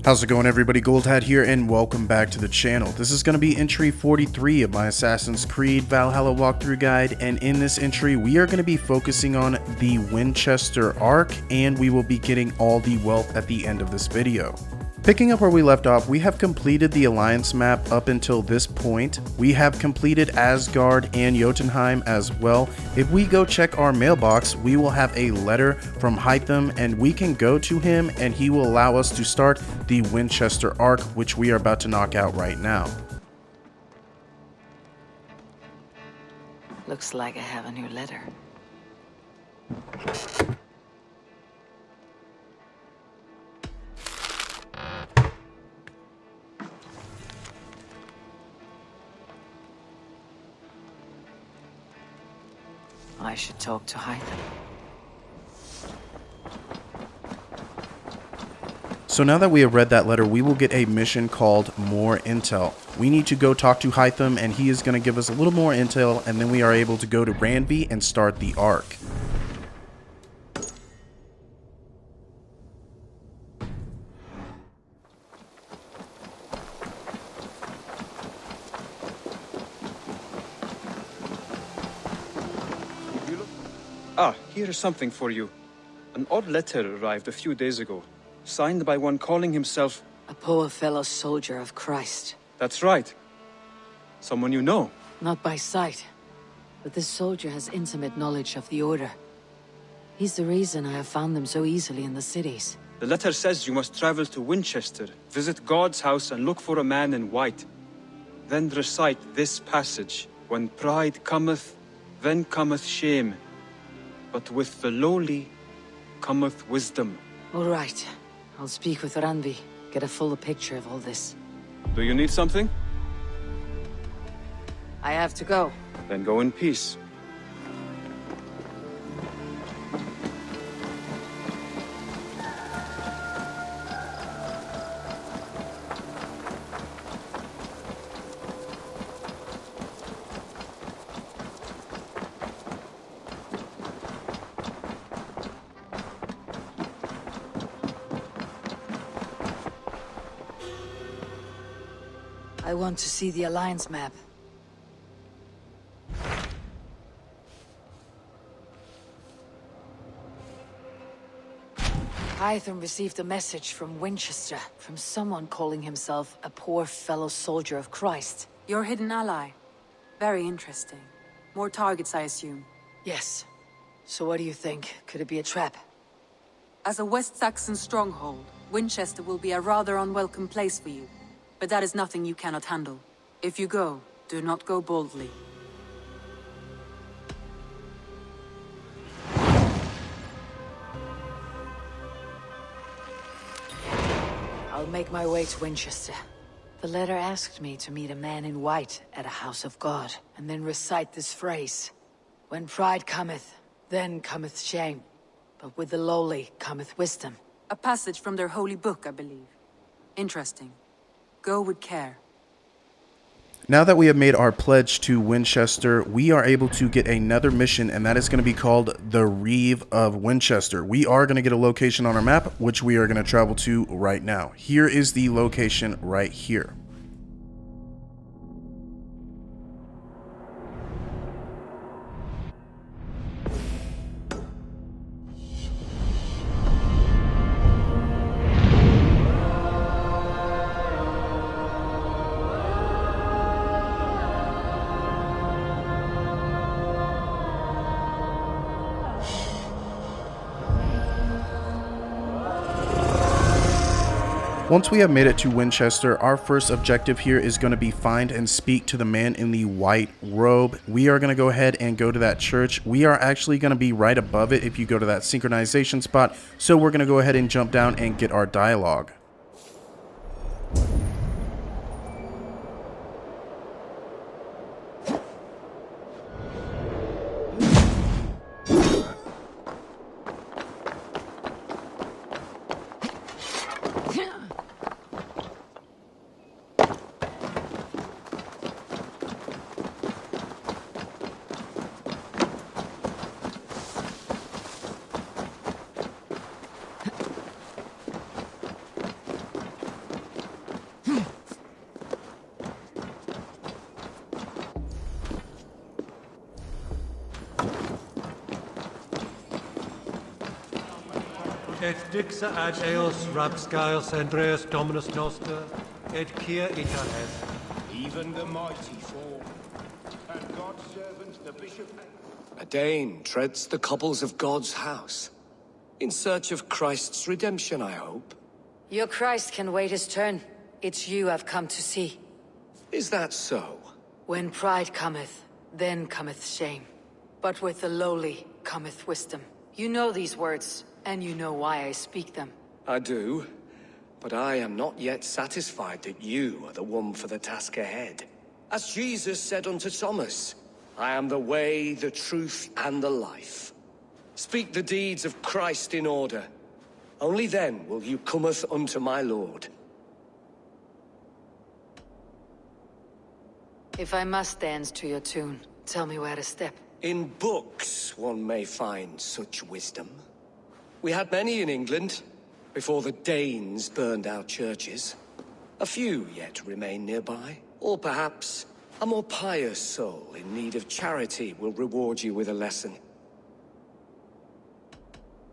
How's it going, everybody? Goldhat here and welcome back to the channel. This is going to be entry 43 of my Assassin's Creed Valhalla walkthrough guide, and in this entry we are going to be focusing on the Wincestre Arc, and we will be getting all the wealth at the end of this video. Picking up where we left off, we have completed the Alliance map up until this point. We have completed Asgard and Jotunheim as well. If we go check our mailbox, we will have a letter from Hytham, and we can go to him and he will allow us to start the Wincestre Arc, which we are about to knock out right now. Looks like I have a new letter. I should talk to Hytham. So now that we have read that letter, we will get a mission called More Intel. We need to go talk to Hytham, and he is going to give us a little more intel, and then we are able to go to Randvi and start the Arc. Here is something for you. An odd letter arrived a few days ago, signed by one calling himself... A poor fellow soldier of Christ. That's right. Someone you know. Not by sight, but this soldier has intimate knowledge of the Order. He's the reason I have found them so easily in the cities. The letter says you must travel to Winchester, visit God's house and look for a man in white. Then recite this passage. When pride cometh, then cometh shame. But with the lowly cometh wisdom. All right. I'll speak with Randvi, get a fuller picture of all this. Do you need something? I have to go. Then go in peace. I want to see the Alliance map. Hytham received a message from Winchester, from someone calling himself a poor fellow soldier of Christ. Your hidden ally. Very interesting. More targets, I assume. Yes. So what do you think? Could it be a trap? As a West Saxon stronghold, Winchester will be a rather unwelcome place for you. But that is nothing you cannot handle. If you go, do not go boldly. I'll make my way to Winchester. The letter asked me to meet a man in white at a house of God, and then recite this phrase. When pride cometh, then cometh shame. But with the lowly cometh wisdom. A passage from their holy book, I believe. Interesting. Go with care. Now that we have made our pledge to Winchester, we are able to get another mission, and that is going to be called the Reeve of Winchester. We are going to get a location on our map, which we are going to travel to right now. Here is the location right here. Once we have made it to Winchester, our first objective here is going to be find and speak to the man in the white robe. We are going to go ahead and go to that church. We are actually going to be right above it if you go to that synchronization spot. So we're going to go ahead and jump down and get our dialogue. Et dixa ad eos rapscales Andreas Dominus Noster, et kia ita est. Even the mighty fall, and God's servant, the bishop. A Dane treads the cobbles of God's house. In search of Christ's redemption, I hope. Your Christ can wait his turn. It's you I've come to see. Is that so? When pride cometh, then cometh shame. But with the lowly cometh wisdom. You know these words, and you know why I speak them. I do, but I am not yet satisfied that you are the one for the task ahead. As Jesus said unto Thomas, I am the way, the truth, and the life. Speak the deeds of Christ in order. Only then will you cometh unto my Lord. If I must dance to your tune, tell me where to step. In books one may find such wisdom. We had many in England, before the Danes burned our churches. A few yet remain nearby. Or perhaps a more pious soul in need of charity will reward you with a lesson.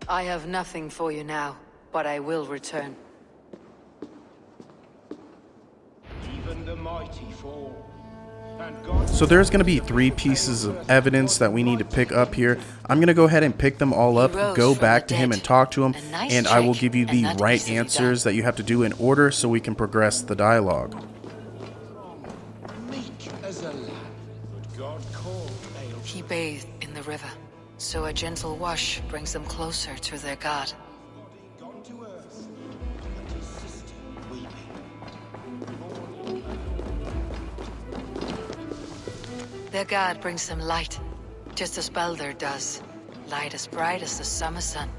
I have nothing for you now, but I will return. Even the mighty fall, and God's So there's going to be 3 pieces of evidence that we need to pick up here. I'm going to go ahead and pick them all up, go back to him and talk to him, and I will give you the right answers that you have to do in order so we can progress the dialogue. meek as a lamb, but God called ale. He bathed in the river, so a gentle wash brings them closer to their God. Gone to earth, and his sister weeping. Their God brings them light, just as Baldur does. Light as bright as the summer sun.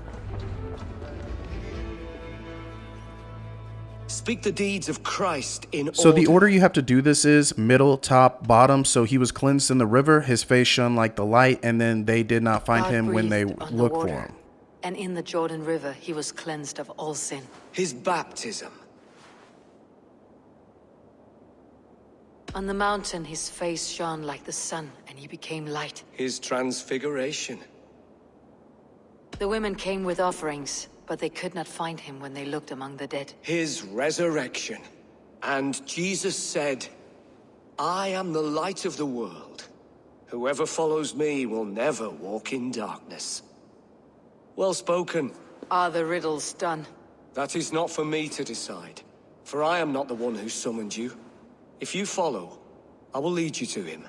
Speak the deeds of Christ in order. So the order you have to do this is middle, top, bottom. So he was cleansed in the river, his face shone like the light, and then they did not find God him when they breathed on the looked for water, him. and in the Jordan River he was cleansed of all sin. His baptism. On the mountain his face shone like the sun, and he became light. His transfiguration. The women came with offerings, but they could not find him when they looked among the dead. His resurrection. And Jesus said, I am the light of the world. Whoever follows me will never walk in darkness. Well spoken. Are the riddles done? That is not for me to decide, for I am not the one who summoned you. If you follow, I will lead you to him.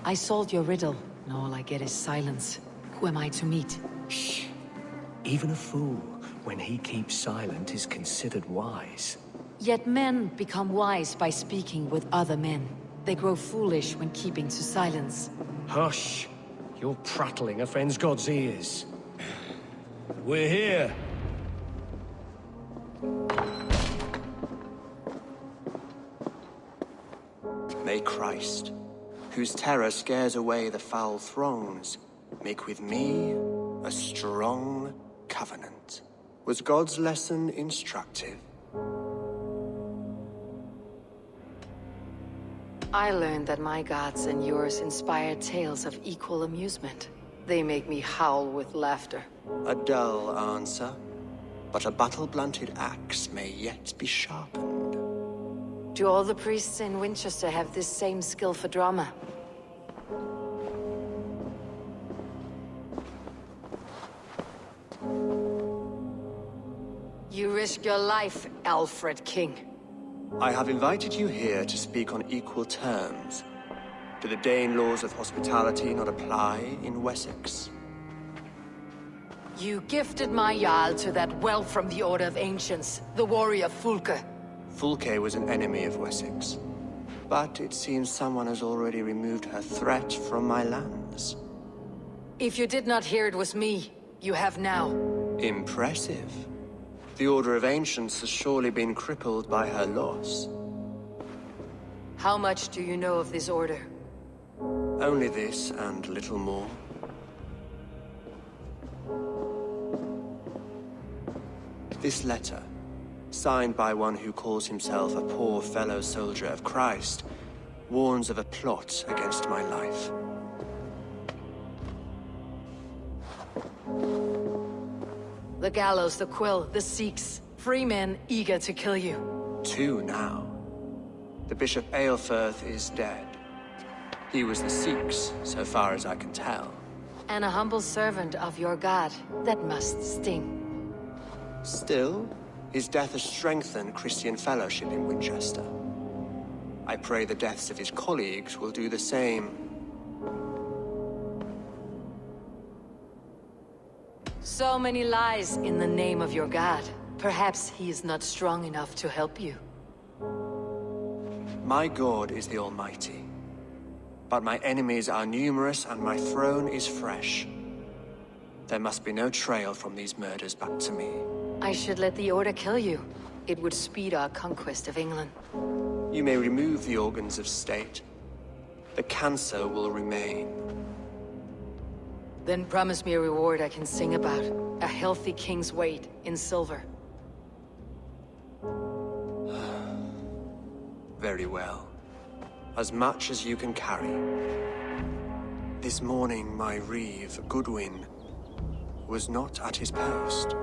I solved your riddle, and all I get is silence. Who am I to meet? Shh. Even a fool, when he keeps silent, is considered wise. Yet men become wise by speaking with other men. They grow foolish when keeping to silence. Hush. Your prattling offends God's ears. We're here. May Christ, whose terror scares away the foul throngs, make with me a strong covenant. Was God's lesson instructive? I learned that my gods and yours inspire tales of equal amusement. They make me howl with laughter. A dull answer, but a battle-blunted axe may yet be sharpened. Do all the priests in Winchester have this same skill for drama? You risk your life, Alfred King. I have invited you here to speak on equal terms. Do the Dane laws of hospitality not apply in Wessex? You gifted my Jarl to that whelp from the Order of Ancients, the warrior Fulke. Fulke was an enemy of Wessex, but it seems someone has already removed her threat from my lands. If you did not hear it was me, you have now. Impressive. The Order of Ancients has surely been crippled by her loss. How much do you know of this order? Only this and little more. This letter, signed by one who calls himself a poor fellow soldier of Christ, warns of a plot against my life. The gallows, the quill, the Sikhs. Free men eager to kill you. 2 now. The Bishop Aelfirth is dead. He was the Sikhs, so far as I can tell. And a humble servant of your god. That must sting. Still, his death has strengthened Christian fellowship in Winchester. I pray the deaths of his colleagues will do the same. So many lies in the name of your god. Perhaps he is not strong enough to help you. My God is the Almighty. But my enemies are numerous and my throne is fresh. There must be no trail from these murders back to me. I should let the Order kill you. It would speed our conquest of England. You may remove the organs of state. The cancer will remain. Then promise me a reward I can sing about. A healthy king's weight in silver. Very well. As much as you can carry. This morning, my reeve, Goodwin, was not at his post.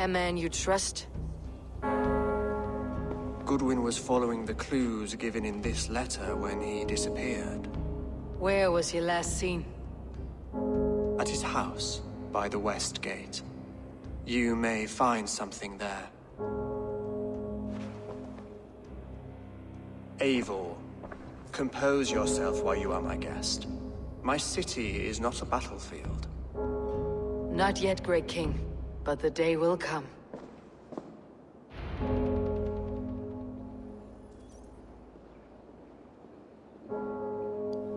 A man you trust? Goodwin was following the clues given in this letter when he disappeared. Where was he last seen? At his house, by the west gate. You may find something there. Eivor, compose yourself while you are my guest. My city is not a battlefield. Not yet, great king, but the day will come.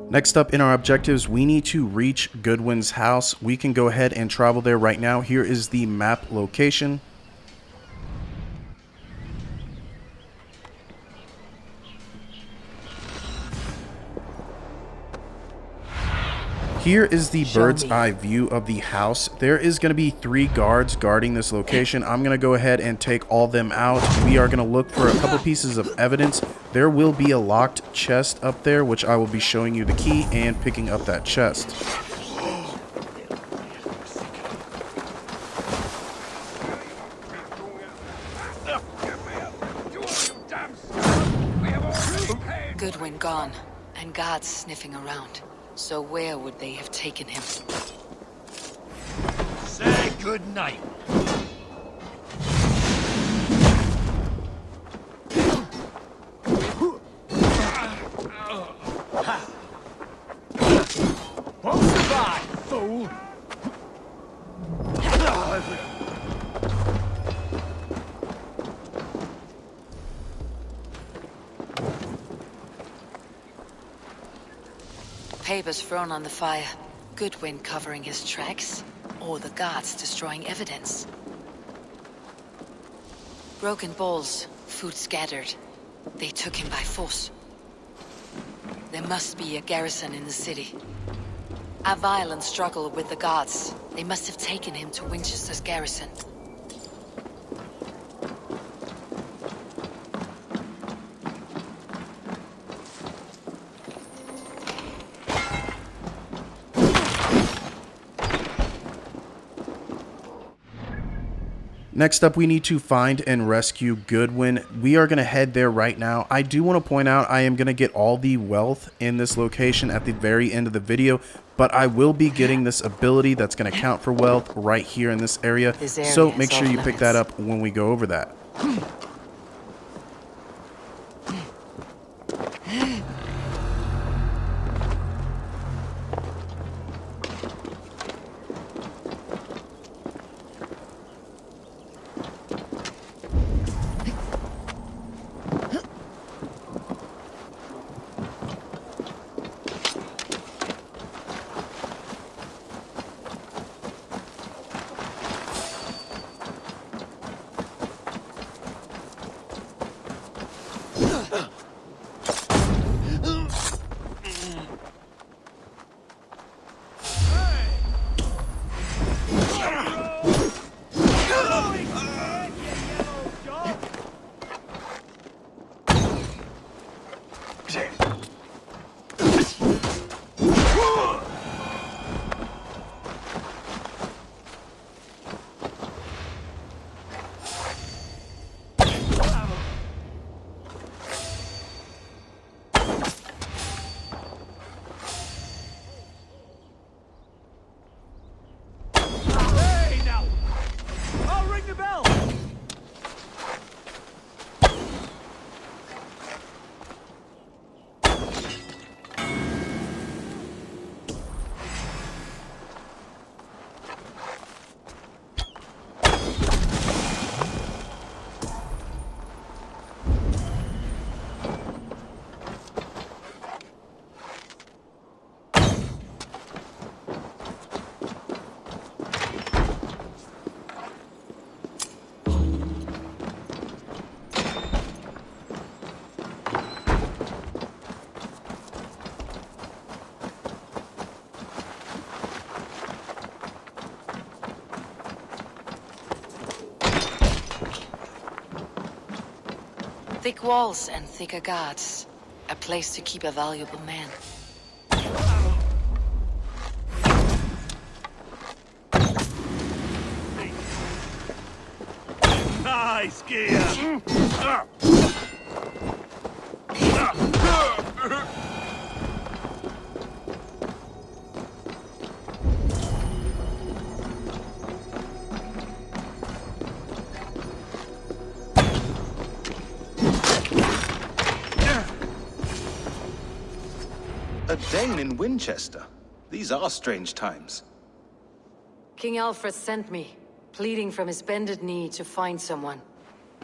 Next up in our objectives, we need to reach Goodwin's house. We can go ahead and travel there right now. Here is the map location. Here is the bird's eye view of the house. There is going to be 3 guards guarding this location. I'm going to go ahead and take all them out. We are going to look for a couple pieces of evidence. There will be a locked chest up there, which I will be showing you the key and picking up that chest. Goodwin gone, and guards sniffing around. So where would they have taken him? Say good night. Won't survive, fool. Papers thrown on the fire. Goodwin covering his tracks, or the guards destroying evidence. Broken bowls, food scattered. They took him by force. There must be a garrison in the city. A violent struggle with the guards. They must have taken him to Winchester's garrison. Next up, we need to find and rescue Goodwin. We are going to head there right now. I do want to point out I am going to get all the wealth in this location at the very end of the video, but I will be getting this ability that's going to count for wealth right here in this area. So make sure you pick that up when we go over that. Ring a bell! Thick walls and thicker guards. A place to keep a valuable man. Nice gear! A Dane in Winchester. These are strange times. King Alfred sent me, pleading from his bended knee to find someone.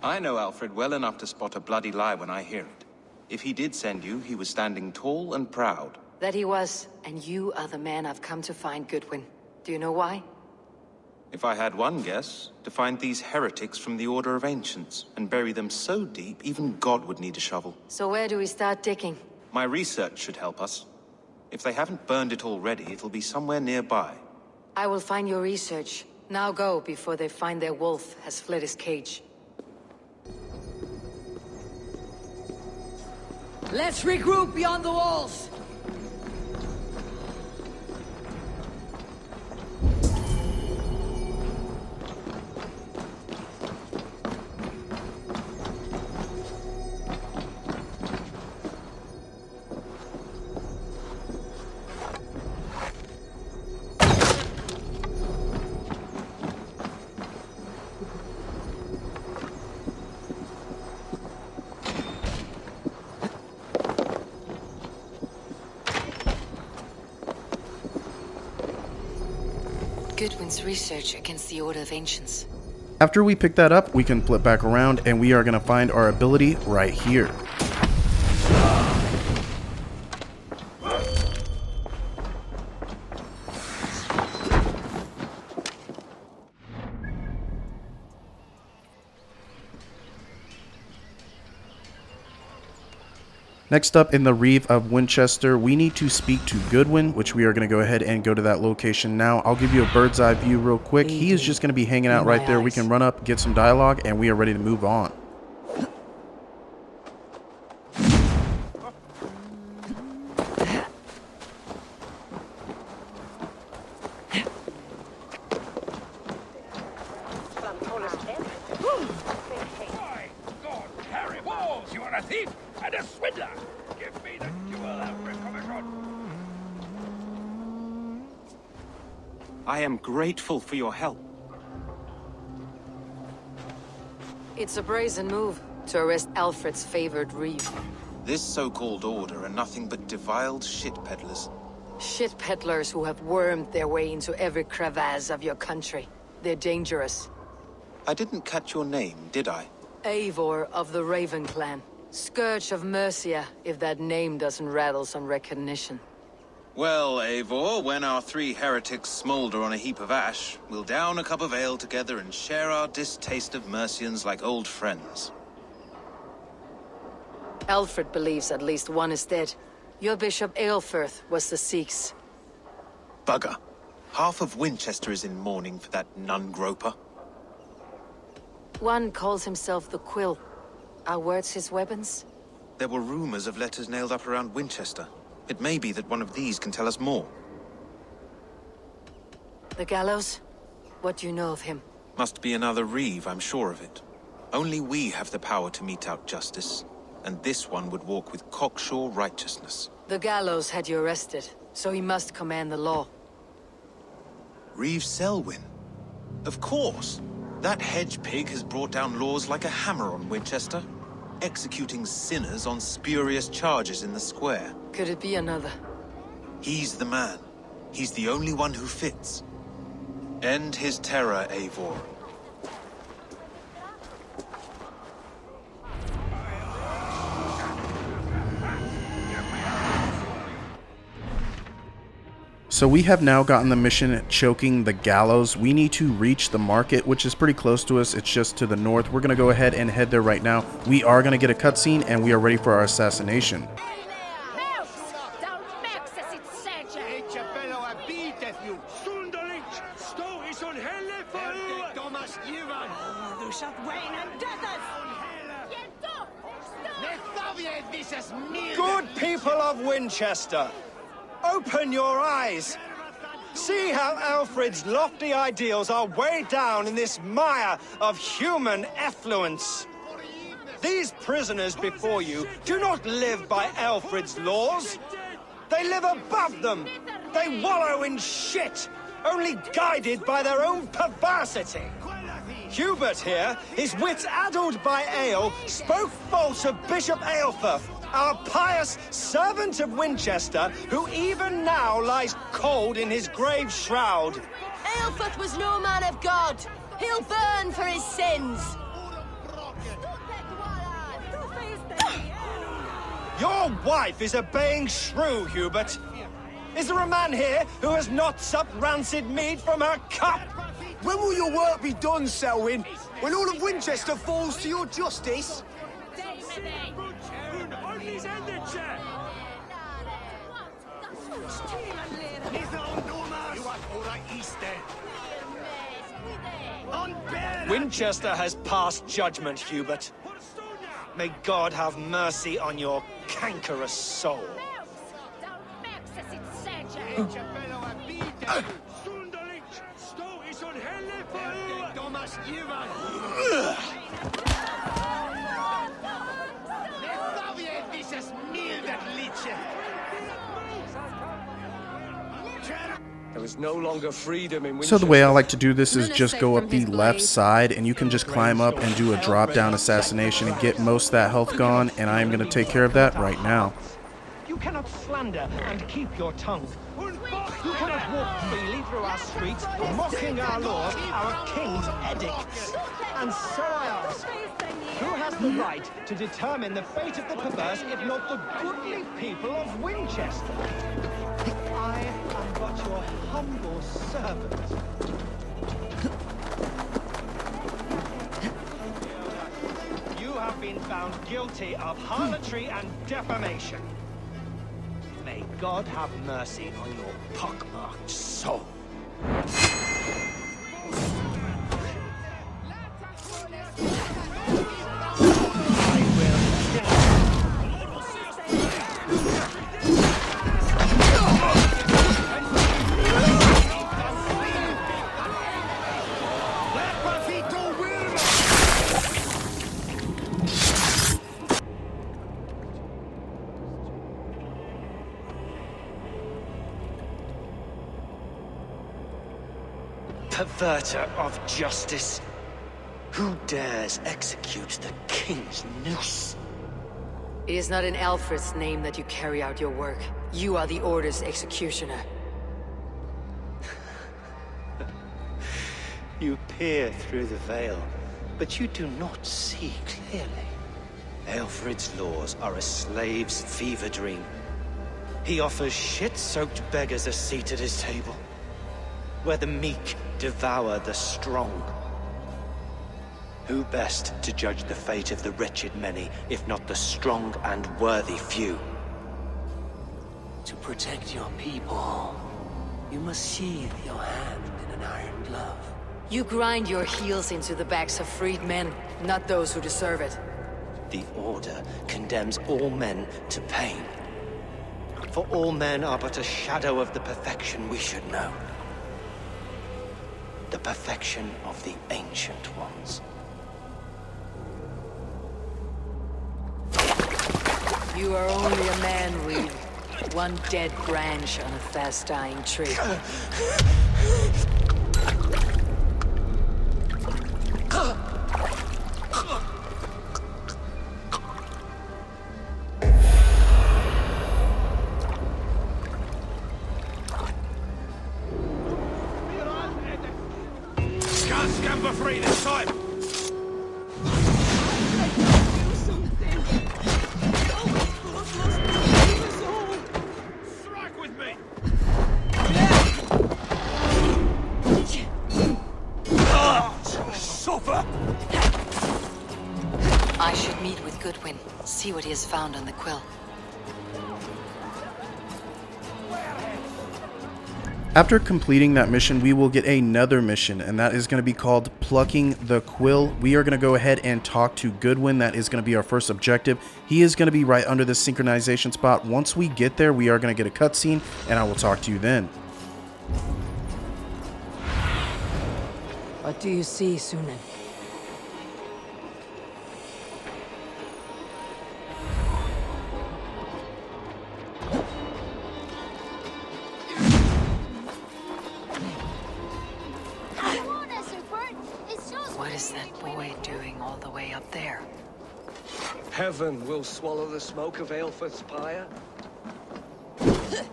I know Alfred well enough to spot a bloody lie when I hear it. If he did send you, he was standing tall and proud. That he was, and you are the man I've come to find, Goodwin. Do you know why? If I had one guess, to find these heretics from the Order of Ancients, and bury them so deep, even God would need a shovel. So where do we start digging? My research should help us. If they haven't burned it already, it'll be somewhere nearby. I will find your research. Now go, before they find their wolf has fled his cage. Let's regroup beyond the walls! Goodwin's research against the Order of Ancients. After we pick that up, we can flip back around and we are going to find our ability right here. Next up in the Reeve of Winchester, we need to speak to Goodwin, which we are going to go ahead and go to that location now. I'll give you a bird's eye view real quick. He is just going to be hanging out right there. We can run up, get some dialogue, and we are ready to move on. My God, Harry Walls, you are a thief and a swindler! Give me the jewel, Alfred Commission! I am grateful for your help. It's a brazen move to arrest Alfred's favored reeve. This so-called order are nothing but defiled shit peddlers. Shit peddlers who have wormed their way into every crevasse of your country. They're dangerous. I didn't catch your name, did I? Eivor of the Raven clan. Scourge of Mercia, if that name doesn't rattle some recognition. Well, Eivor, when our three heretics smolder on a heap of ash, we'll down a cup of ale together and share our distaste of Mercians like old friends. Alfred believes at least one is dead. Your Bishop Aelfirth was the Sikhs. Bugger. Half of Winchester is in mourning for that nun-groper. One calls himself the Quill. Are words his weapons? There were rumors of letters nailed up around Winchester. It may be that one of these can tell us more. The gallows? What do you know of him? Must be another reeve, I'm sure of it. Only we have the power to mete out justice, and this one would walk with cocksure righteousness. The gallows had you arrested, so he must command the law. Reeve Selwyn? Of course! That hedge pig has brought down laws like a hammer on Winchester, executing sinners on spurious charges in the square. Could it be another? He's the man. He's the only one who fits. End his terror, Eivor. So we have now gotten the mission choking the gallows. We need to reach the market, which is pretty close to us. It's just to the north. We're going to go ahead and head there right now. We are going to get a cutscene and we are ready for our assassination. Good people of Winchester, open your eyes. See how Alfred's lofty ideals are weighed down in this mire of human effluence. These prisoners before you do not live by Alfred's laws. They live above them. They wallow in shit, only guided by their own perversity. Hubert here, his wits addled by ale, spoke false of Bishop Aelfirth, our pious servant of Winchester, who even now lies cold in his grave shroud. Aelfirth was no man of God. He'll burn for his sins. Your wife is a baying shrew, Hubert. Is there a man here who has not supped rancid mead from her cup? When will your work be done, Selwyn? When all of Winchester falls to your justice? Winchester has passed judgment, Hubert. May God have mercy on your cankerous soul. There is no longer freedom in So Winchester. the way I like to do this is just go up the left side and you can just climb up and do a drop down assassination and get most of that health gone, and I am going to take care of that right now. You cannot slander and keep your tongue. You cannot walk freely through our streets, mocking our laws, our king's edicts. And so I ask, who has the right to determine the fate of the perverse if not the goodly people of Winchester? I am but your humble servant. You have been found guilty of harlotry and defamation. May God have mercy on your pockmarked soul. Perverter of justice. Who dares execute the king's noose? It is not in Alfred's name that you carry out your work. You are the Order's executioner. You peer through the veil, but you do not see clearly. Alfred's laws are a slave's fever dream. He offers shit-soaked beggars a seat at his table, where the meek devour the strong. Who best to judge the fate of the wretched many, if not the strong and worthy few? To protect your people, you must sheathe your hand in an iron glove. You grind your heels into the backs of freed men, not those who deserve it. The Order condemns all men to pain. For all men are but a shadow of the perfection we should know. The perfection of the Ancient Ones. You are only a man, Reeve. One dead branch on a fast-dying tree. can't scamper free this time! Strike with me! Suffer! I should meet with Goodwin, see what he has found on the quill. After completing that mission, we will get another mission, and that is going to be called Plucking the Quill. We are going to go ahead and talk to Goodwin. That is going to be our first objective. He is going to be right under the synchronization spot. Once we get there, we are going to get a cutscene, and I will talk to you then. What do you see, Sunan? What is that boy doing all the way up there? Heaven will swallow the smoke of Aelfred's pyre. The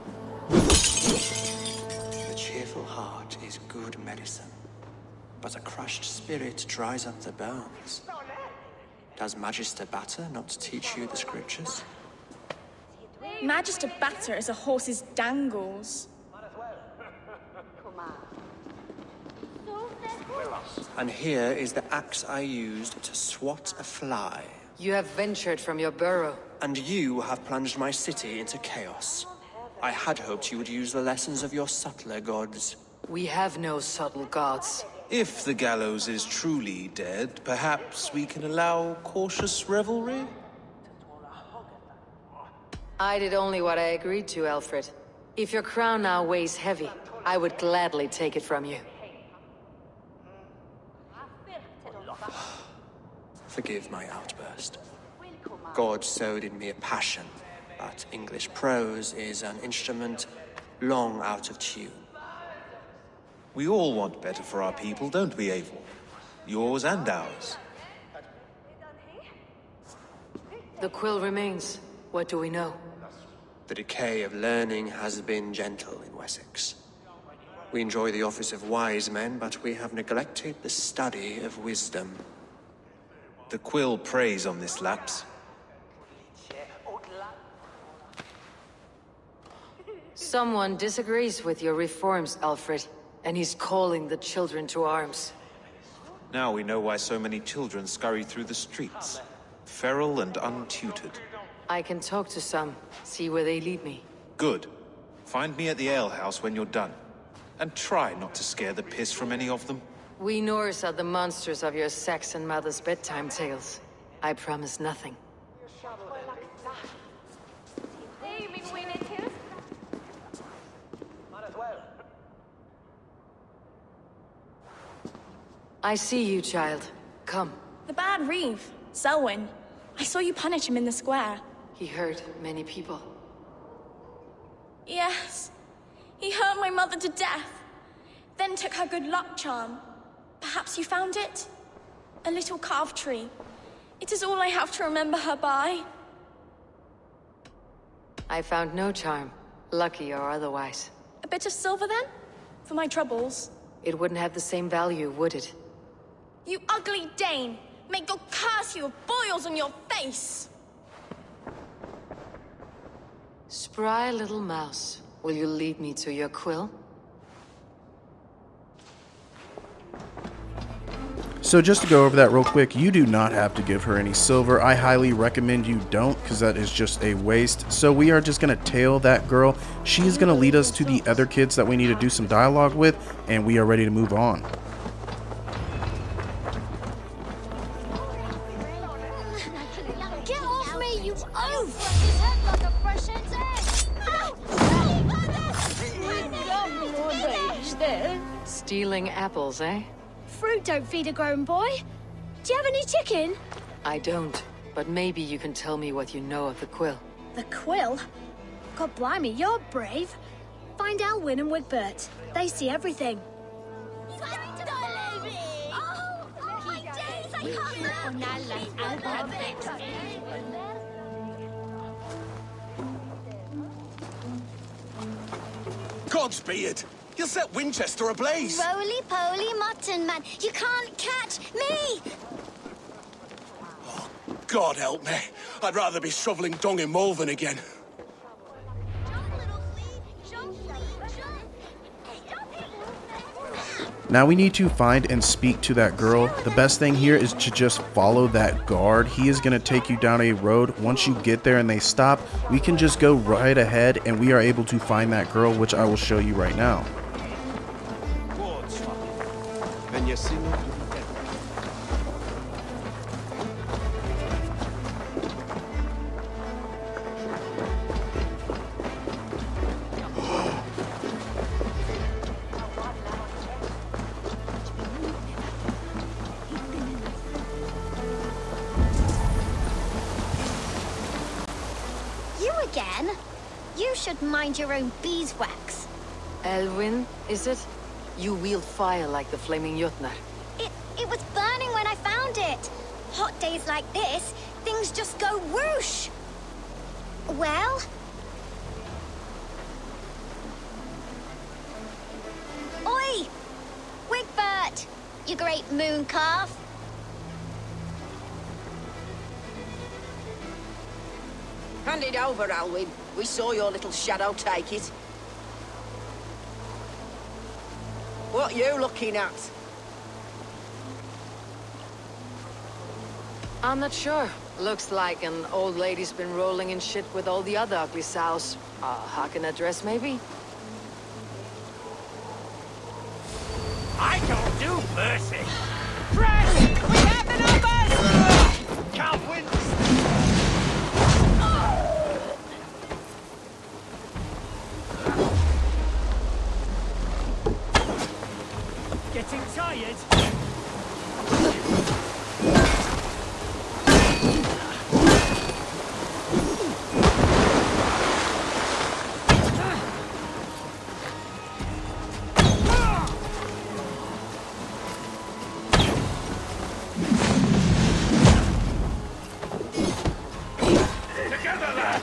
cheerful heart is good medicine, but a crushed spirit dries up the bones. Does Magister Batter not teach you the scriptures? Magister Batter is a horse's dangles. And here is the axe I used to swat a fly. You have ventured from your burrow. And you have plunged my city into chaos. I had hoped you would use the lessons of your subtler gods. We have no subtle gods. If the gallows is truly dead, perhaps we can allow cautious revelry? I did only what I agreed to, Alfred. If your crown now weighs heavy, I would gladly take it from you. Forgive my outburst. God sowed in me a passion, but English prose is an instrument long out of tune. We all want better for our people, don't we, Eivor? Yours and ours. The quill remains. What do we know? The decay of learning has been gentle in Wessex. We enjoy the office of wise men, but we have neglected the study of wisdom. The quill preys on this lapse. Someone disagrees with your reforms, Alfred, and he's calling the children to arms. Now we know why so many children scurry through the streets, feral and untutored. I can talk to some, see where they lead me. Good. Find me at the alehouse when you're done. And try not to scare the piss from any of them. We Norse are the monsters of your Saxon mother's bedtime tales. I promise nothing. I see you, child. Come. The bad reeve, Selwyn. I saw you punish him in the square. He hurt many people. Yes. He hurt my mother to death. Then took her good luck charm. Perhaps you found it? A little carved tree. It is all I have to remember her by. I found no charm, lucky or otherwise. A bit of silver then? For my troubles. It wouldn't have the same value, would it? You ugly Dane! May God curse you with boils on your face! Spry little mouse, will you lead me to your quill? So just to go over that real quick, you do not have to give her any silver. I highly recommend you don't, because that is just a waste. So we are just going to tail that girl. She is going to lead us to the other kids that we need to do some dialogue with, and we are ready to move on. Get off me, you oaf! Stealing apples, eh? Fruit don't feed a grown boy. Do you have any chicken? I don't, but maybe you can tell me what you know of the quill. The quill? God blimey, you're brave. Find Alwyn and Wigbert. They see everything. Godspeed! You'll set Winchester ablaze. Roly-poly mutton man, you can't catch me! God help me. I'd rather be shoveling dung in Malvern again. Now we need to find and speak to that girl. The best thing here is to just follow that guard. He is going to take you down a road. Once you get there and they stop, we can just go right ahead and we are able to find that girl, which I will show you right now. Again? You should mind your own beeswax. Elwyn, is it? You wield fire like the flaming Jotnar. It was burning when I found it. Hot days like this, things just go whoosh. Well? Oi! Wigbert! You great moon calf. Hand it over, Alwyn. We saw your little shadow take it. What you looking at? I'm not sure. Looks like an old lady's been rolling in shit with all the other ugly sows. Harken address, maybe? I don't do mercy. Fresh! We have the numbers! Can't win. Getting tired? Together, lad!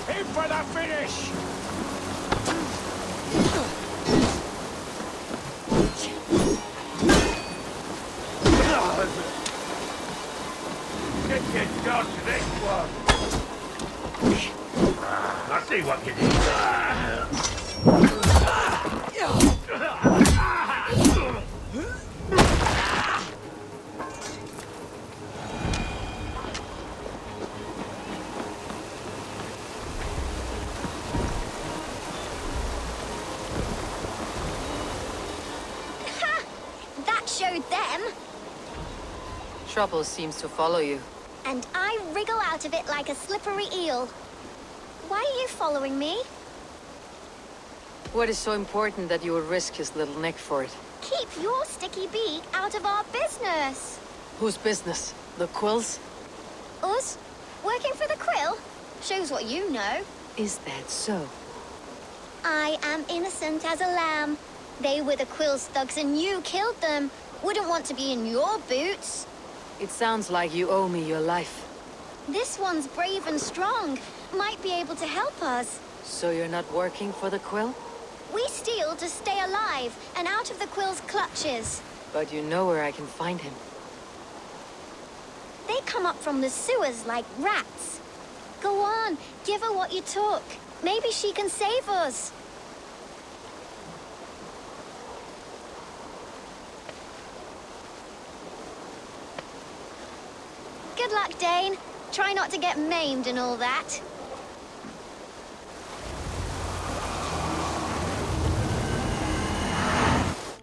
In for the finish! Get down to this one. I see what you did. That showed them. Trouble seems to follow you. And I wriggle out of it like a slippery eel. Why are you following me? What is so important that you would risk his little neck for it? Keep your sticky beak out of our business. Whose business? The Quill's? Us? Working for the Quill? Shows what you know. Is that so? I am innocent as a lamb. They were the Quill's thugs and you killed them. Wouldn't want to be in your boots. It sounds like you owe me your life. This one's brave and strong. Might be able to help us. So you're not working for the Quill? We steal to stay alive and out of the Quill's clutches. But you know where I can find him. They come up from the sewers like rats. Go on, give her what you took. Maybe she can save us. Good luck, Dane. Try not to get maimed and all that.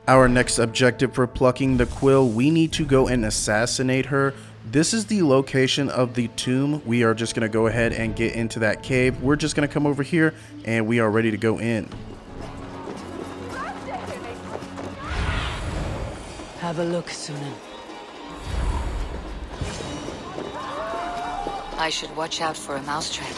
Our next objective for plucking the Quill, we need to go and assassinate her. This is the location of the tomb. We are just going to go ahead and get into that cave. We're just going to come over here and we are ready to go in. Have a look, Sunan. I should watch out for a mousetrap.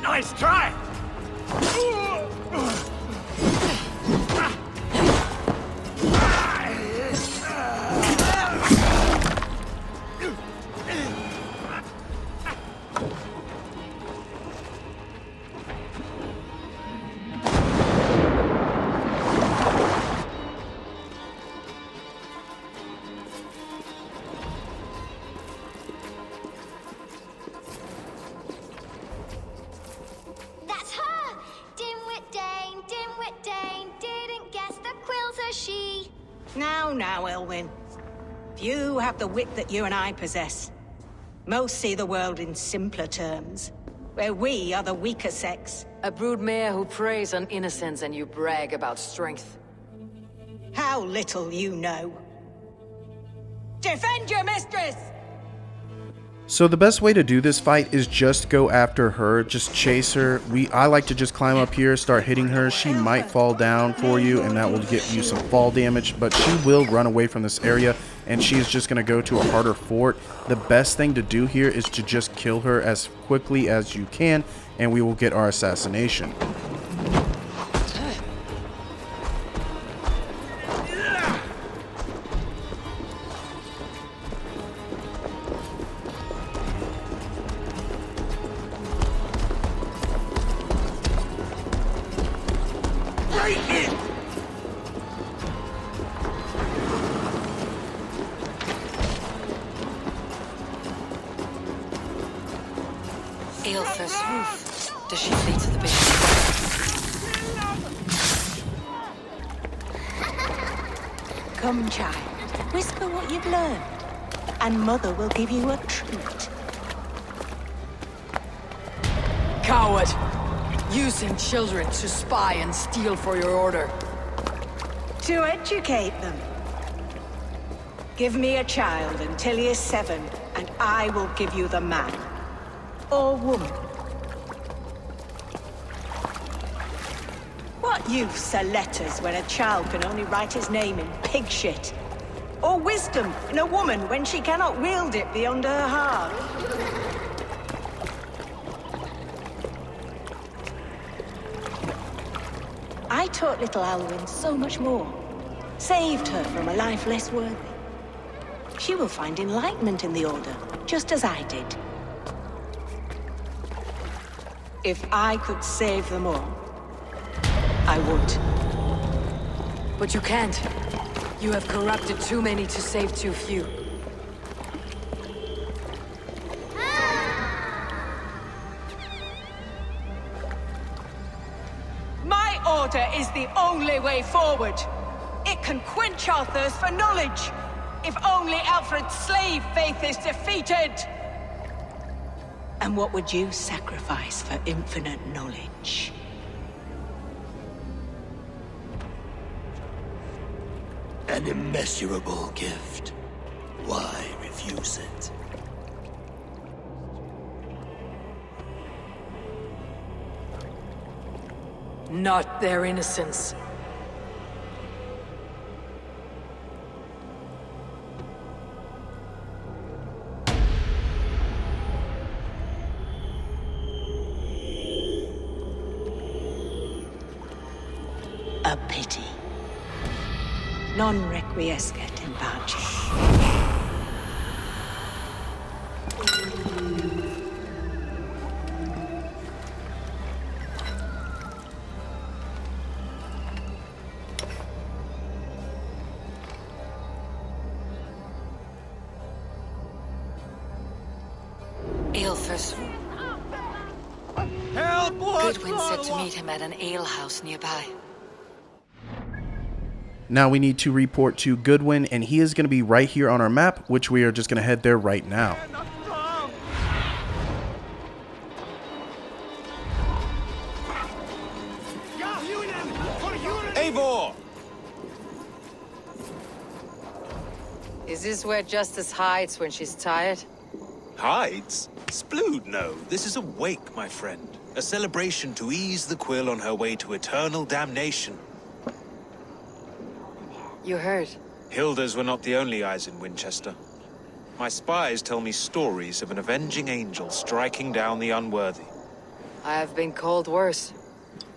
Nice try! That's her! Dimwit Dane, didn't guess the quill's a she. Now, Elwyn. Few have the wit that you and I possess. Most see the world in simpler terms, where we are the weaker sex. A broodmare who preys on innocence and you brag about strength. How little you know. Defend your mistress! So the best way to do this fight is just go after her, just chase her. I like to just climb up here, start hitting her. She might fall down for you and that will get you some fall damage, but she will run away from this area and she is just going to go to a harder fort. The best thing to do here is to just kill her as quickly as you can and we will get our assassination. Aelfir's roof. Does she flee to the base? Come, child. Whisper what you've learned, and Mother will give you a treat. Coward! Using children to spy and steal for your order. To educate them. Give me a child until he is 7, and I will give you the man. Or woman. What use are letters when a child can only write his name in pig shit? Or wisdom in a woman when she cannot wield it beyond her heart? I taught little Alwyn so much more. Saved her from a life less worthy. She will find enlightenment in the Order, just as I did. If I could save them all, I would. But you can't. You have corrupted too many to save too few. My order is the only way forward. It can quench our thirst for knowledge. If only Alfred's slave faith is defeated. And what would you sacrifice for infinite knowledge? An immeasurable gift. Why refuse it? Not their innocence. A pity. Non requiescat in pace. Aelfir's Help! Goodwin said to meet him at an alehouse nearby. Now we need to report to Goodwin, and he is going to be right here on our map, which we are just going to head there right now. Eivor! Is this where Justice hides when she's tired? Hides? Splood, no. This is a wake, my friend. A celebration to ease the quill on her way to eternal damnation. You heard. Hilda's were not the only eyes in Winchester. My spies tell me stories of an avenging angel striking down the unworthy. I have been called worse.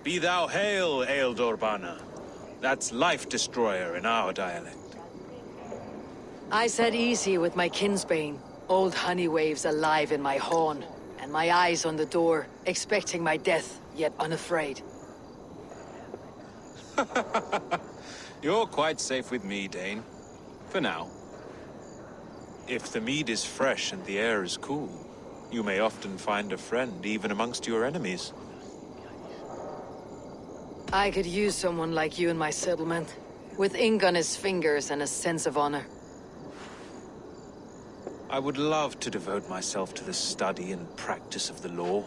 Be thou hail, Ealdor. That's life destroyer in our dialect. I said easy with my kinsbane. Old honey waves alive in my horn, and my eyes on the door, expecting my death, yet unafraid. You're quite safe with me, Dane. For now. If the mead is fresh and the air is cool, you may often find a friend even amongst your enemies. I could use someone like you in my settlement, with ink on his fingers and a sense of honor. I would love to devote myself to the study and practice of the law.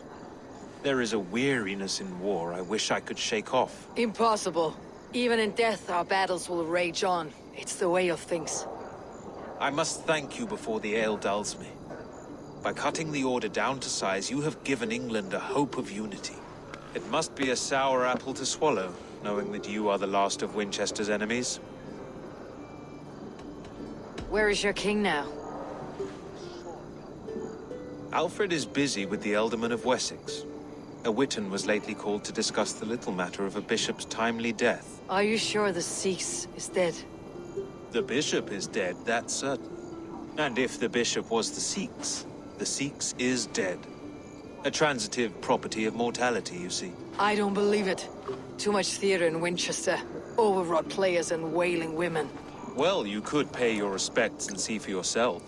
There is a weariness in war I wish I could shake off. Impossible. Even in death, our battles will rage on. It's the way of things. I must thank you before the ale dulls me. By cutting the order down to size, you have given England a hope of unity. It must be a sour apple to swallow, knowing that you are the last of Winchester's enemies. Where is your king now? Alfred is busy with the Ealdorman of Wessex. A witan was lately called to discuss the little matter of a bishop's timely death. Are you sure the Sikhs is dead? The bishop is dead, that's certain. And if the bishop was the Sikhs is dead. A transitive property of mortality, you see. I don't believe it. Too much theater in Winchester. Overwrought players and wailing women. Well, you could pay your respects and see for yourself.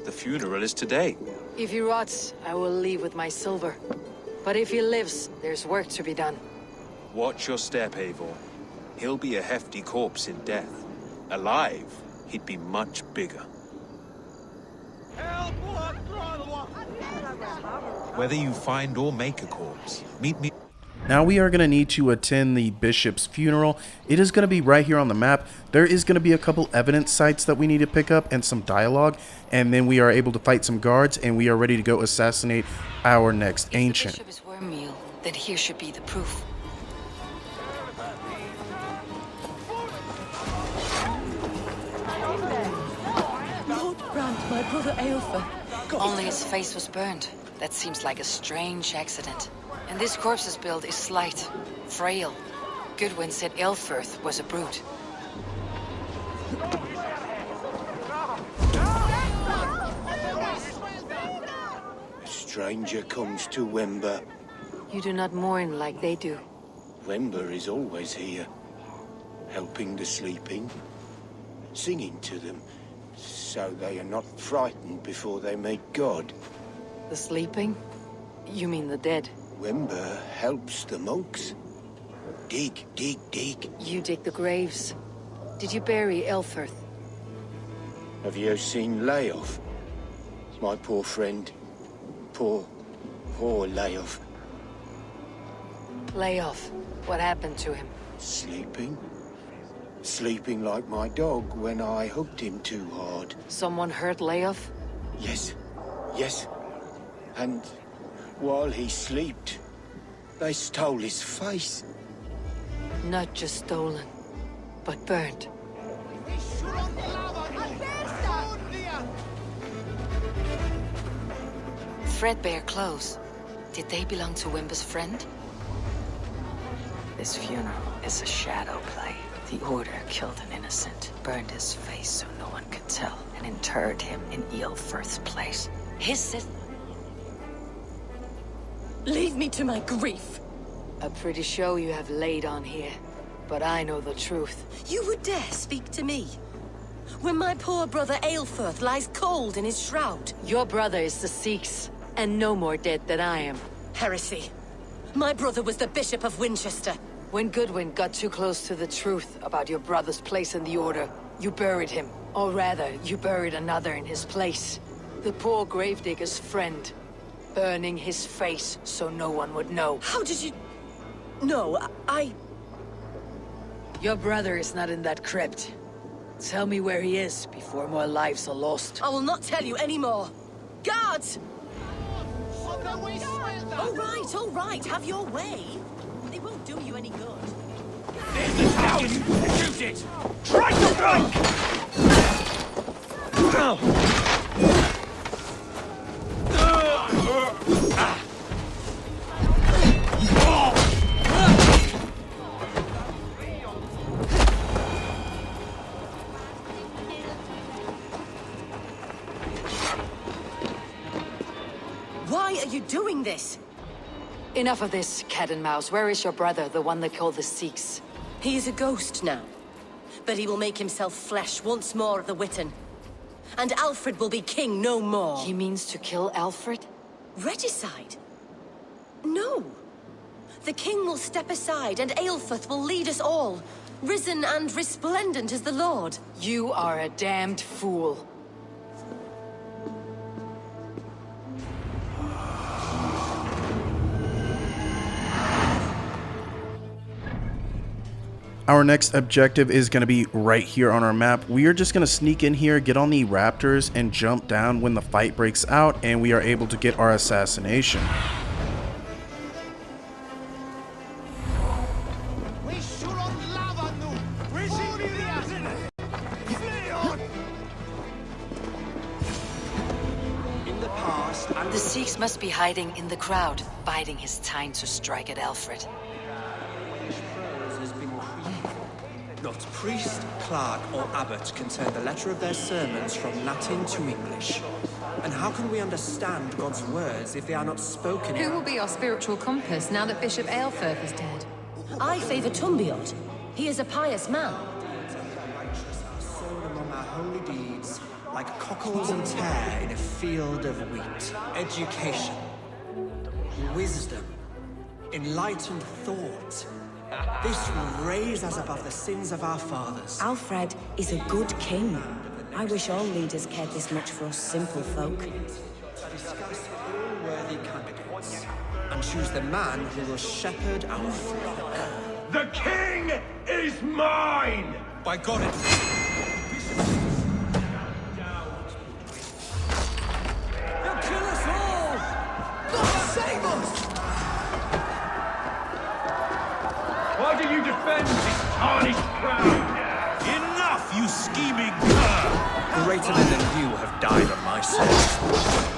The funeral is today. If he rots, I will leave with my silver. But if he lives, there's work to be done. Watch your step, Eivor. He'll be a hefty corpse in death. Alive, he'd be much bigger. Whether you find or make a corpse, meet me. Now we are going to need to attend the bishop's funeral. It is going to be right here on the map. There is going to be a couple evidence sites that we need to pick up and some dialogue. And then we are able to fight some guards and we are ready to go assassinate our next ancient. If the bishop is wormmeal, then here should be the proof. Lord Brand, my brother Aelfer. Only his face was burned. That seems like a strange accident. And this corpse's build is slight, frail. Goodwin said Aelfirth was a brute. A stranger comes to Wember. You do not mourn like they do. Wember is always here, helping the sleeping, singing to them, so they are not frightened before they meet God. The sleeping? You mean the dead? Wember helps the monks. Dig, dig, dig. You dig the graves. Did you bury Aelfirth? Have you seen Layoff? My poor friend. Poor Layoff. Layoff. What happened to him? Sleeping? Sleeping like my dog when I hugged him too hard. Someone hurt Layoff? Yes. And while he slept, they stole his face. Not just stolen, but burnt. Threadbare clothes. Did they belong to Wimber's friend? This funeral is a shadow play. The Order killed an innocent, burned his face so no one could tell, and interred him in Aelfirth's place. His sister... Leave me to my grief. A pretty show you have laid on here, but I know the truth. You would dare speak to me? When my poor brother Aelfirth lies cold in his shroud. Your brother is the Sikhs, and no more dead than I am. Heresy. My brother was the Bishop of Winchester. When Goodwin got too close to the truth about your brother's place in the Order, you buried him. Or rather, you buried another in his place. The poor gravedigger's friend. Burning his face so no one would know. How did you... No, Your brother is not in that crypt. Tell me where he is before more lives are lost. I will not tell you anymore. Guards! All right, have your way. They won't do you any good. There's the town! Shoot it! Try to flank! Why are you doing this? Enough of this, cat and mouse. Where is your brother, the one they call the Sikhs? He is a ghost now. But he will make himself flesh once more of the Witten. And Alfred will be king no more. He means to kill Alfred? Regicide? No. The king will step aside and Aelfirth will lead us all. Risen and resplendent as the Lord. You are a damned fool. Our next objective is going to be right here on our map. We are just going to sneak in here, get on the raptors, and jump down when the fight breaks out, and we are able to get our assassination. The Sikhs must be hiding in the crowd, biding his time to strike at Alfred. Not priest, clerk, or abbot can turn the letter of their sermons from Latin to English. And how can we understand God's words if they are not spoken? Who will be our spiritual compass now that Bishop Aelfirth is dead? I favor Tumbiot. He is a pious man. Sown among our holy deeds, like cockles and tare in a field of wheat. Education, wisdom, enlightened thought. This will raise us above the sins of our fathers. Alfred is a good king. I wish all leaders cared this much for us simple folk. Discuss all worthy candidates and choose the man who will shepherd our flock. The king is mine! By God, it's... They'll kill us all! God save us! Why do you defend this tarnished crown? Enough, you scheming cur! Greater men than you have died on my side.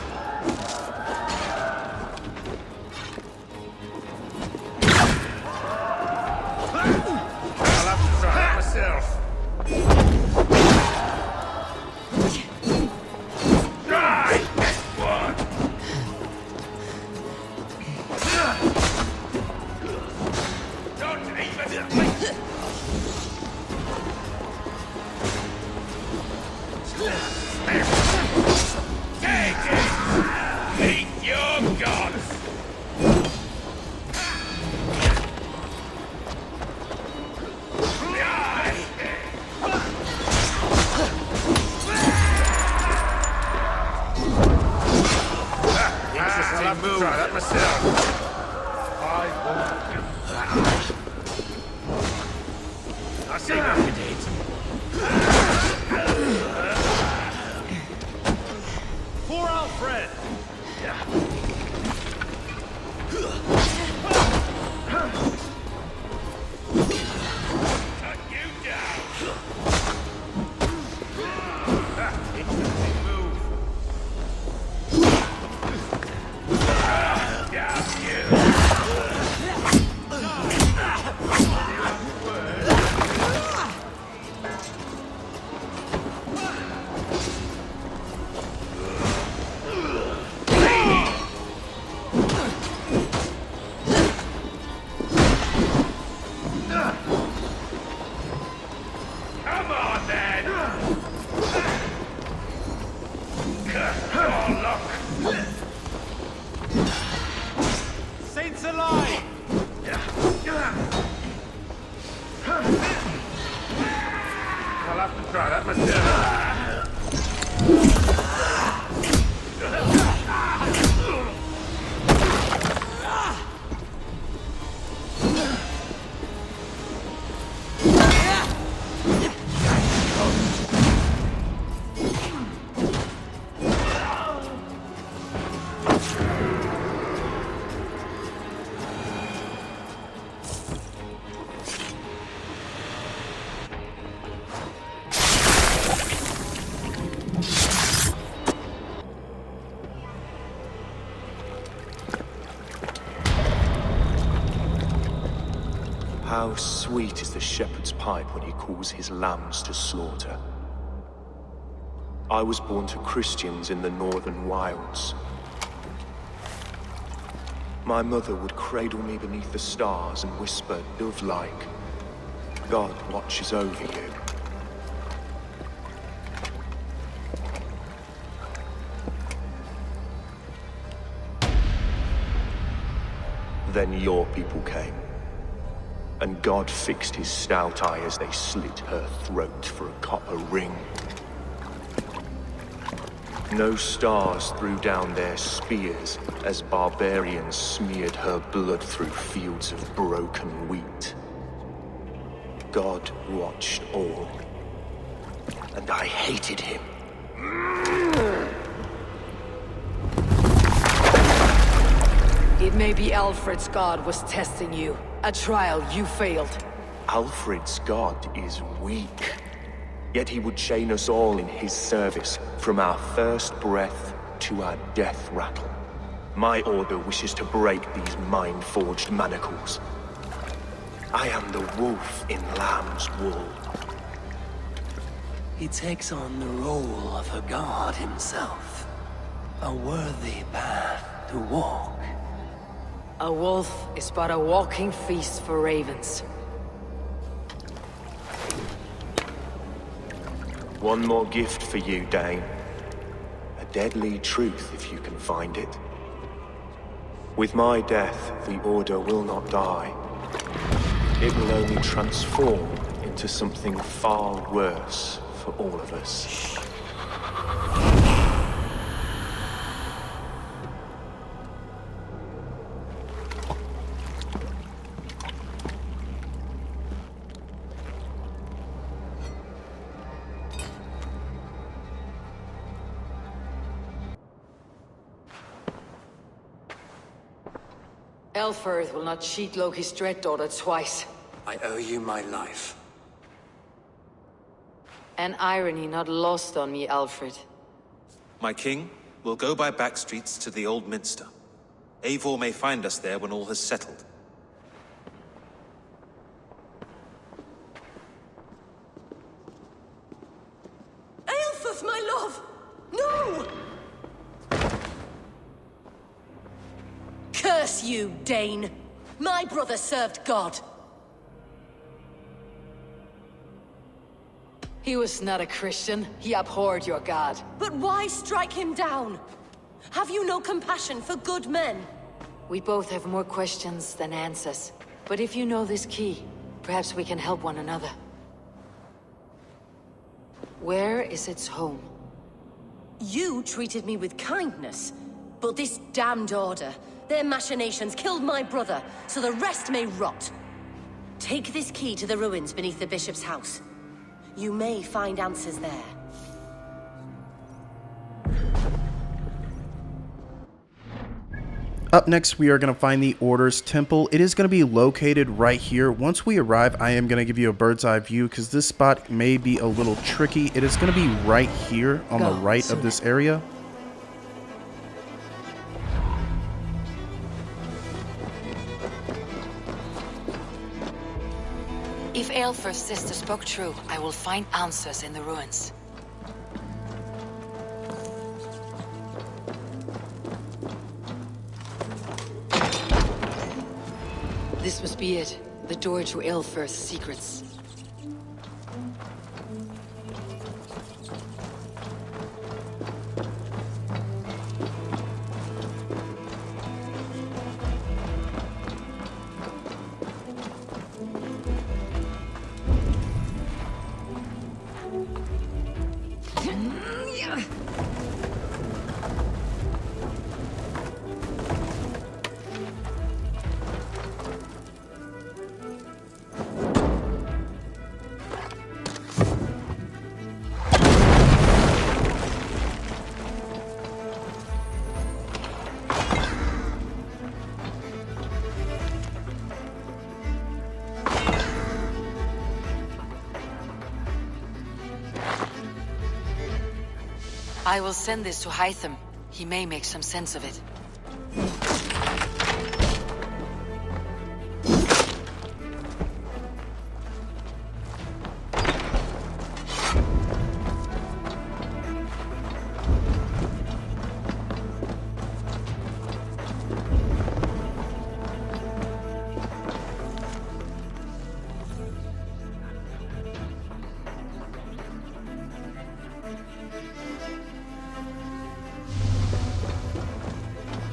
How sweet is the shepherd's pipe when he calls his lambs to slaughter. I was born to Christians in the northern wilds. my mother would cradle me beneath the stars and whisper, dove-like, God watches over you. Then your people came, and God fixed his stout eye as they slit her throat for a copper ring. No stars threw down their spears as barbarians smeared her blood through fields of broken wheat. God watched all, and I hated him. It may be Alfred's god was testing you. A trial you failed. Alfred's god is weak. Yet he would chain us all in his service, from our first breath to our death rattle. My order wishes to break these mind-forged manacles. I am the wolf in lamb's wool. He takes on the role of a god himself. A worthy path to walk. A wolf is but a walking feast for ravens. One more gift for you, Dane. A deadly truth, if you can find it. With my death, the Order will not die. It will only transform into something far worse for all of us. Elfirth will not cheat Loki's dread daughter twice. I owe you my life. An irony not lost on me, Alfred. My king, we'll go by back streets to the old minster. Eivor may find us there when all has settled. Aelfirth, my love! No! Curse you, Dane! My brother served God. He was not a Christian. He abhorred your god. But why strike him down? Have you no compassion for good men? We both have more questions than answers. But if you know this key, perhaps we can help one another. Where is its home? You treated me with kindness, but this damned Order, their machinations killed my brother, so the rest may rot. Take this key to the ruins beneath the bishop's house. You may find answers there. Up next, we are going to find the Order's temple. It is going to be located right here. Once we arrive, I am going to give you a bird's eye view because this spot may be a little tricky. It is going to be right here on the right of this area. If Aelfirth's sister spoke true, I will find answers in the ruins. This must be it. The door to Aelfirth's secrets. I will send this to Hytham. He may make some sense of it.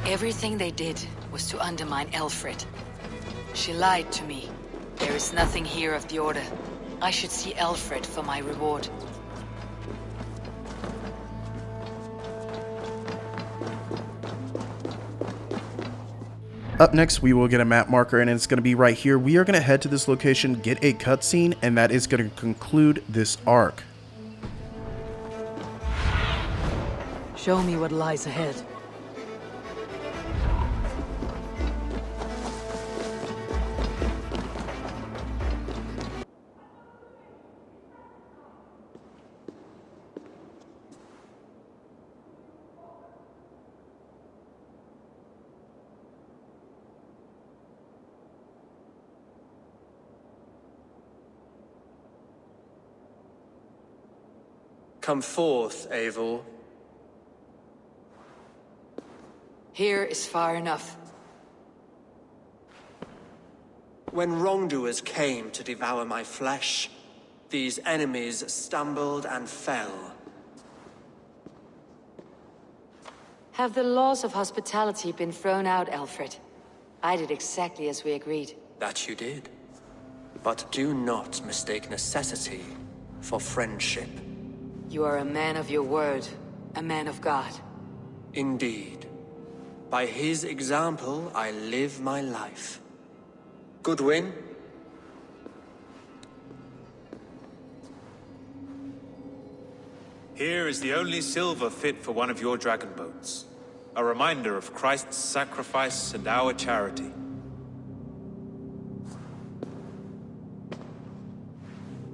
Everything they did was to undermine Alfred. She lied to me. There is nothing here of the Order. I should see Alfred for my reward. Up next, we will get a map marker, and it's going to be right here. We are going to head to this location, get a cutscene, and that is going to conclude this arc. Show me what lies ahead. Come forth, Eivor. Here is far enough. When wrongdoers came to devour my flesh, these enemies stumbled and fell. Have the laws of hospitality been thrown out, Alfred? I did exactly as we agreed. That you did. But do not mistake necessity for friendship. You are a man of your word, a man of God. Indeed. By his example, I live my life. Goodwin? Here is the only silver fit for one of your dragon boats. A reminder of Christ's sacrifice and our charity.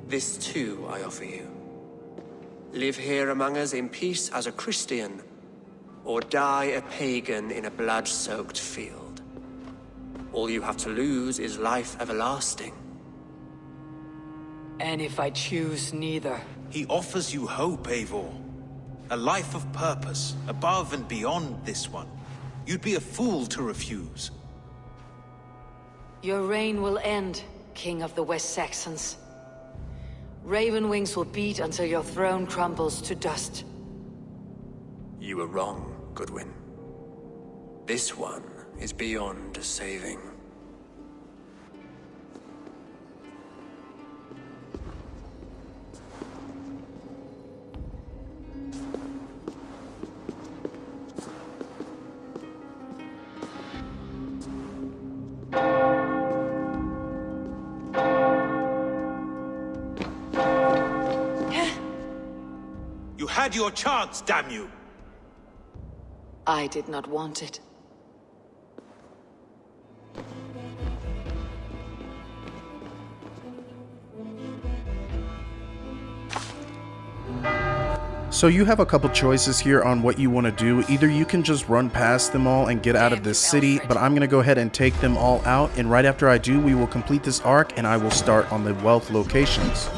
This too I offer you. Live here among us in peace as a Christian, or die a pagan in a blood-soaked field. All you have to lose is life everlasting. And if I choose neither? He offers you hope, Eivor. A life of purpose, above and beyond this one. You'd be a fool to refuse. Your reign will end, King of the West Saxons. Raven wings will beat until your throne crumbles to dust. You were wrong, Goodwin. This one is beyond saving. You had your chance, damn you! I did not want it. So you have a couple choices here on what you want to do. Either you can just run past them all and get out of this city, but I'm going to go ahead and take them all out, and right after I do, we will complete this arc and I will start on the wealth locations.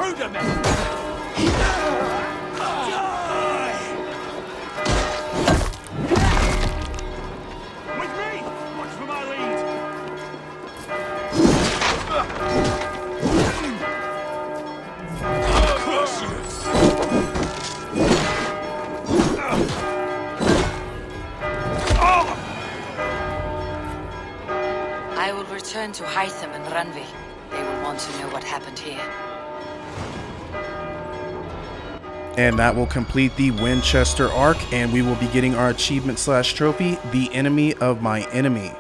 intruder men! With me! Watch for my lead! I will return to Hytham and Ranvi. They will want to know what happened here. And that will complete the Wincestre Arc, and we will be getting our achievement / trophy, The Enemy of My Enemy.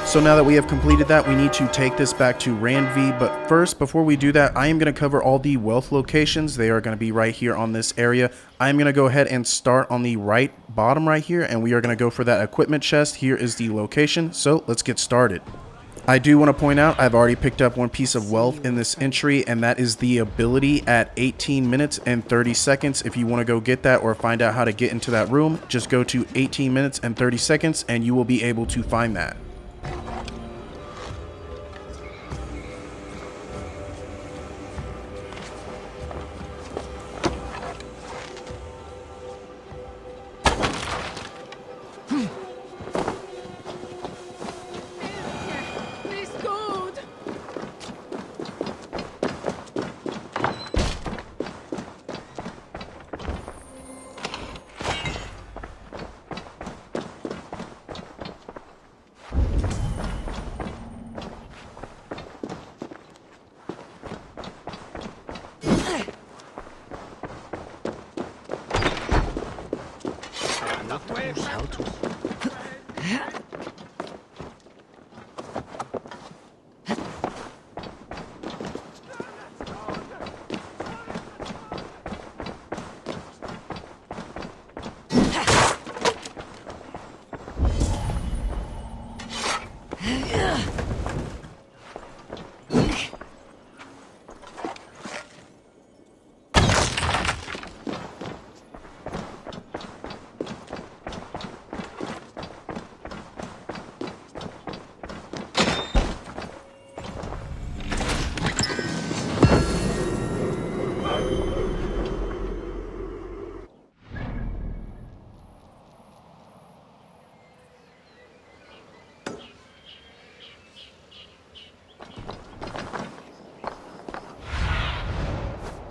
So now that we have completed that, we need to take this back to Ranvi, but first, before we do that, I am going to cover all the wealth locations. They are going to be right here on this area. I'm going to go ahead and start on the right bottom right here, and we are going to go for that equipment chest. Here is the location, so let's get started. I do want to point out I've already picked up one piece of wealth in this entry, and that is the ability at 18 minutes and 30 seconds. If you want to go get that or find out how to get into that room, just go to 18 minutes and 30 seconds and you will be able to find that.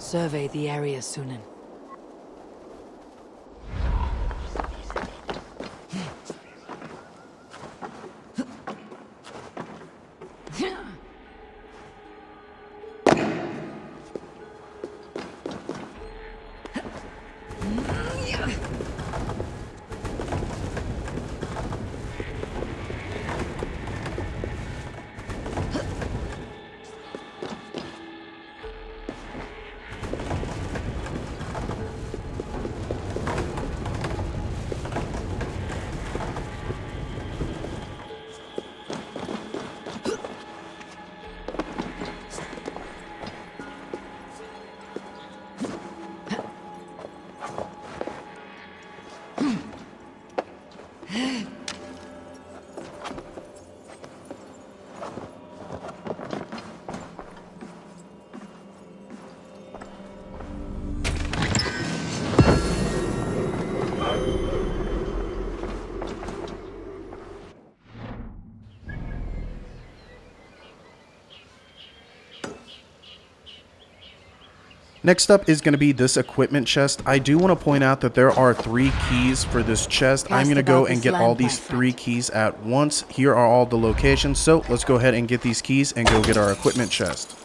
Survey the area, Sunan. Next up is going to be this equipment chest. I do want to point out that there are 3 keys for this chest. I'm going to go and get all these 3 keys at once. Here are all the locations, so let's go ahead and get these keys and go get our equipment chest.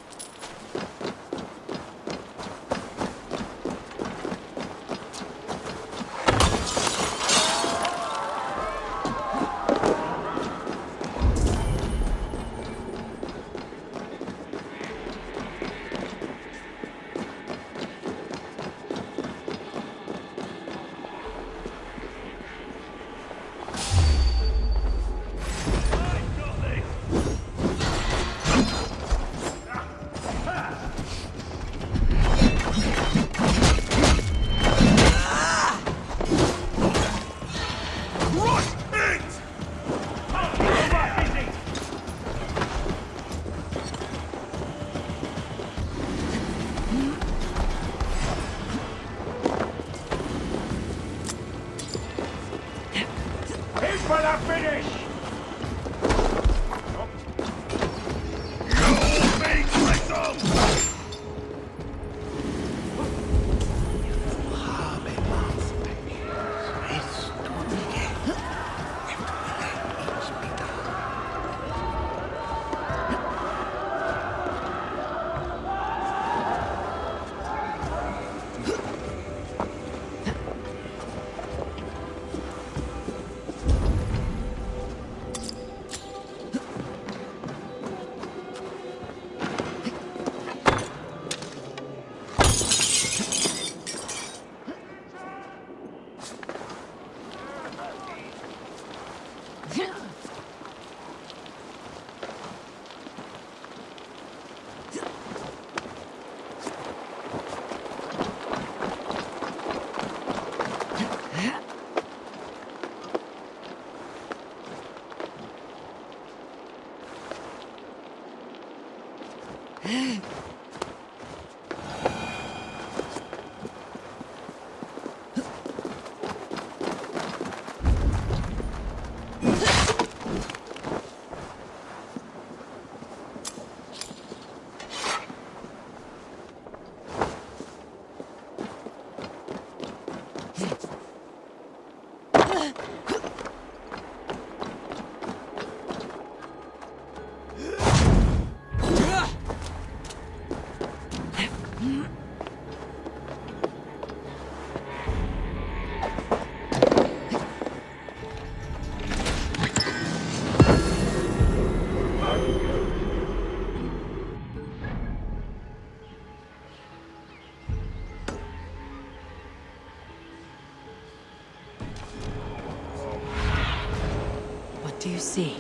What do you see?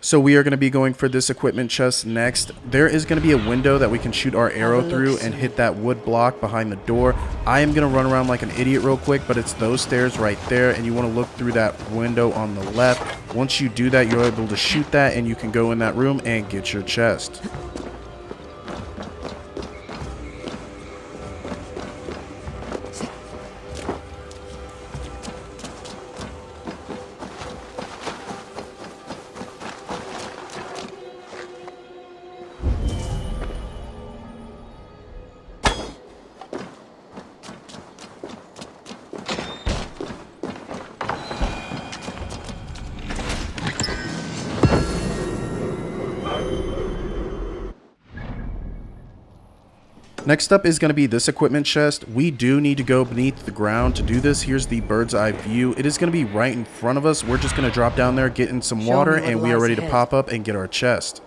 So we are going to be going for this equipment chest next. There is going to be a window that we can shoot our arrow through and hit that wood block behind the door. I am going to run around like an idiot real quick, but it's those stairs right there, and you want to look through that window on the left. Once you do that, you're able to shoot that, and you can go in that room and get your chest. Next up is going to be this equipment chest. We do need to go beneath the ground to do this. Here's the bird's eye view. It is going to be right in front of us. We're just going to drop down there, get in some water, and we are ready to pop up and get our chest.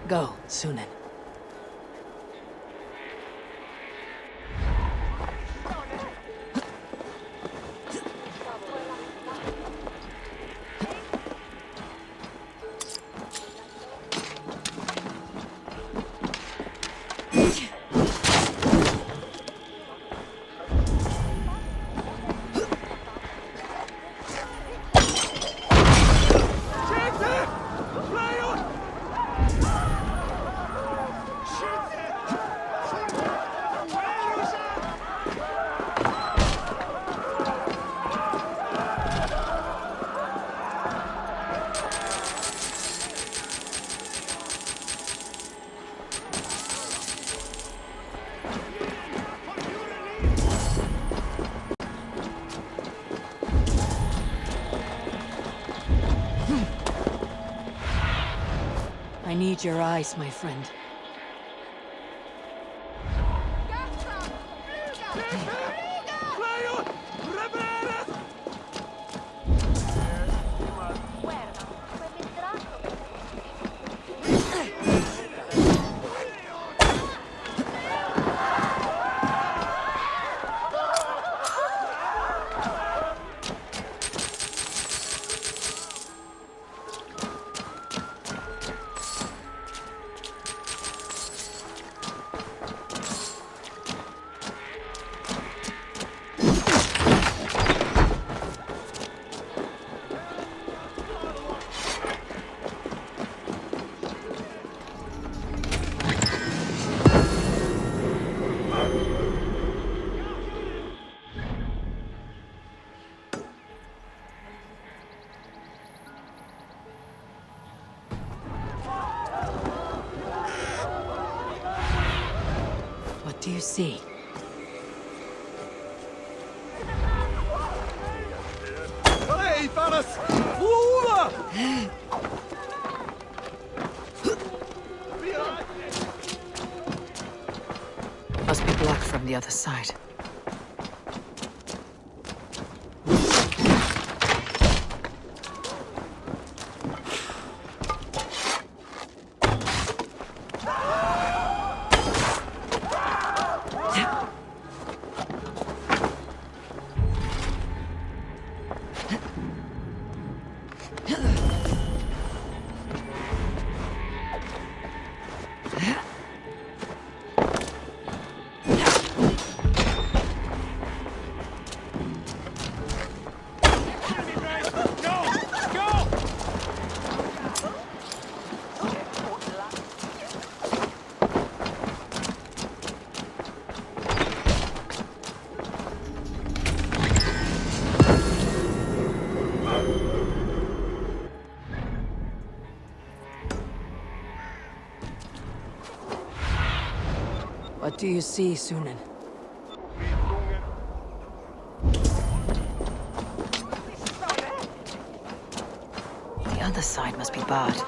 Go, Sunan. I need your eyes, my friend. What do you see? Hey, Thanos! Over! Must be blocked from the other side. What do you see, Sunan? The other side must be barred.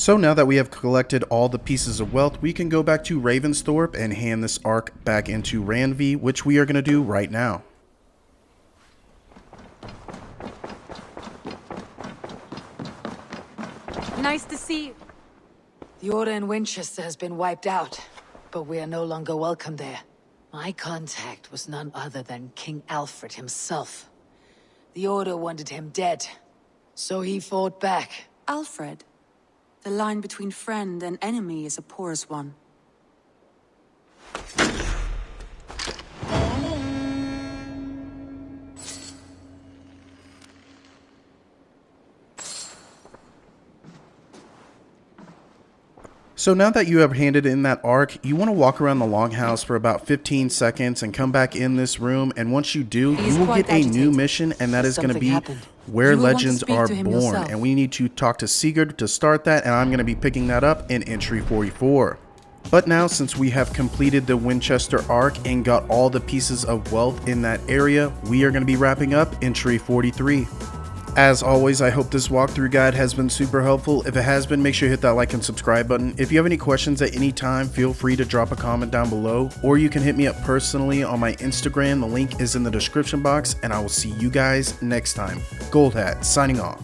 So now that we have collected all the pieces of wealth, we can go back to Ravensthorpe and hand this arc back into Ranvi, which we are going to do right now. Nice to see you. The Order in Winchester has been wiped out, but we are no longer welcome there. My contact was none other than King Alfred himself. The Order wanted him dead, so he fought back. Alfred? The line between friend and enemy is a porous one. So now that you have handed in that arc, you want to walk around the longhouse for about 15 seconds and come back in this room, and once you do, you will get a new mission, and that is going to be Where Legends Are Born, and we need to talk to Sigurd to start that, and I'm going to be picking that up in entry 44. But now, since we have completed the Wincestre Arc and got all the pieces of wealth in that area, we are going to be wrapping up entry 43. As always, I hope this walkthrough guide has been super helpful. If it has been, make sure you hit that like and subscribe button. If you have any questions at any time, feel free to drop a comment down below, or you can hit me up personally on my Instagram. The link is in the description box, and I will see you guys next time. Gold Hat, signing off.